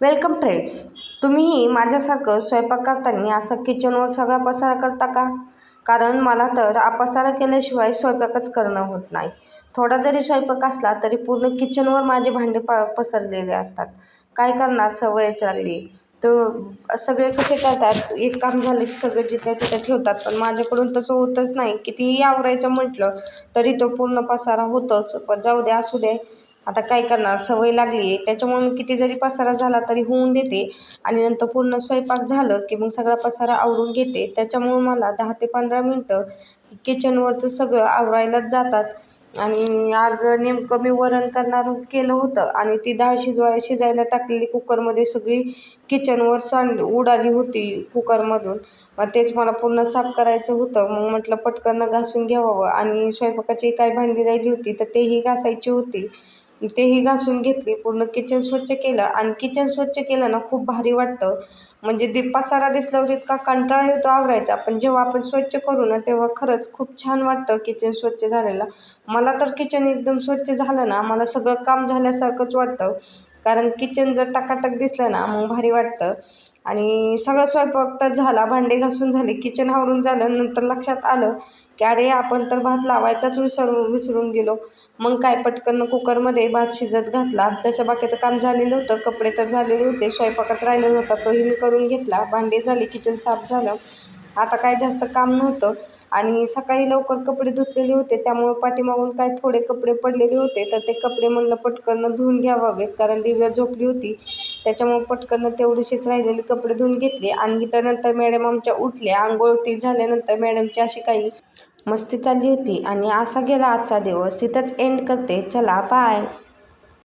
Welcome friends. तुम्हीही माझ्यासारखं स्वयंपाक करताना असं किचनवर सगळा पसारा करता का? कारण मला तर पसारा केल्याशिवाय स्वयंपाकच करणं होत नाही. थोडा जरी स्वयंपाक असला तरी पूर्ण किचनवर माझे भांडे पसरलेले असतात. काय करणार, सवयच लागली. तर सगळे कसे करतात, एक काम झालं की सगळं जिथल्या तिथं ठेवतात, पण माझ्याकडून तसं होतच नाही. कितीही आवरायचं म्हटलं तरी तो पूर्ण पसारा होतोच. पण जाऊ दे, असू दे, आता काय करणार, सवय लागली आहे. त्याच्यामुळे किती जरी पसारा झाला तरी होऊन देते आणि नंतर पूर्ण स्वयंपाक झालं की मग सगळा पसारा आवरून घेते. त्याच्यामुळे मला 10 ते 15 मिनटं किचनवरचं सगळं आवरायलाच जातात. आणि आज नेमकं मी वरण केलं होतं आणि ती डाळ शिजायला टाकलेली कुकरमध्ये सगळी किचनवर उडाली होती कुकरमधून. मग तेच मला पूर्ण साफ करायचं होतं. मग म्हटलं पटकन घासून घ्यावं आणि स्वयंपाकाची काही भांडी राहिली होती तर तेही घासायची होती. तेही घासून घेतली. पूर्ण किचन स्वच्छ केलं आणि किचन स्वच्छ केलं ना खूप भारी वाटतं. म्हणजे पसारा दिसल्यावर इतका कंटाळा येतो आवरायचा, पण जेव्हा आपण स्वच्छ करू ना तेव्हा खरंच खूप छान वाटतं किचन स्वच्छ झालेलं. मला तर किचन एकदम स्वच्छ झालं ना मला सगळं काम झाल्यासारखंच वाटतं. कारण किचन जर टकाटक दिसलं ना मग भारी वाटतं. आणि सगळं स्वयंपाक तर झाला, भांडे घासून झाले, किचन आवरून झालं. नंतर लक्षात आलं की अरे आपण तर भात लावायचाच विसरून गेलो. मग काय, पटकन कुकरमध्ये भात शिजत घातला. तसं बाकीचं काम झालेलं होतं, कपडे तर झालेले होते, स्वयंपाकच राहिलेला होता तोही मी करून घेतला. भांडे झाले, किचन साफ झालं. आता काय जास्त काम नव्हतं आणि सकाळी लवकर कपडे धुतलेले होते, त्यामुळे पाठीमागून काय थोडे कपडे पडलेले होते तर ते कपडे म्हणलं पटकन धुवून घ्यावावेत. कारण दिव्या झोपली होती, त्याच्यामुळे पटकन तेवढीशीच राहिलेली कपडे धुवून घेतले. आणि त्यानंतर मॅडम आमच्या उठल्या. आंघोळ ती झाल्यानंतर मॅडमची अशी काही मस्ती चालली होती. आणि असा गेला आजचा दिवस. इथंच एंड करते. चला, बाय.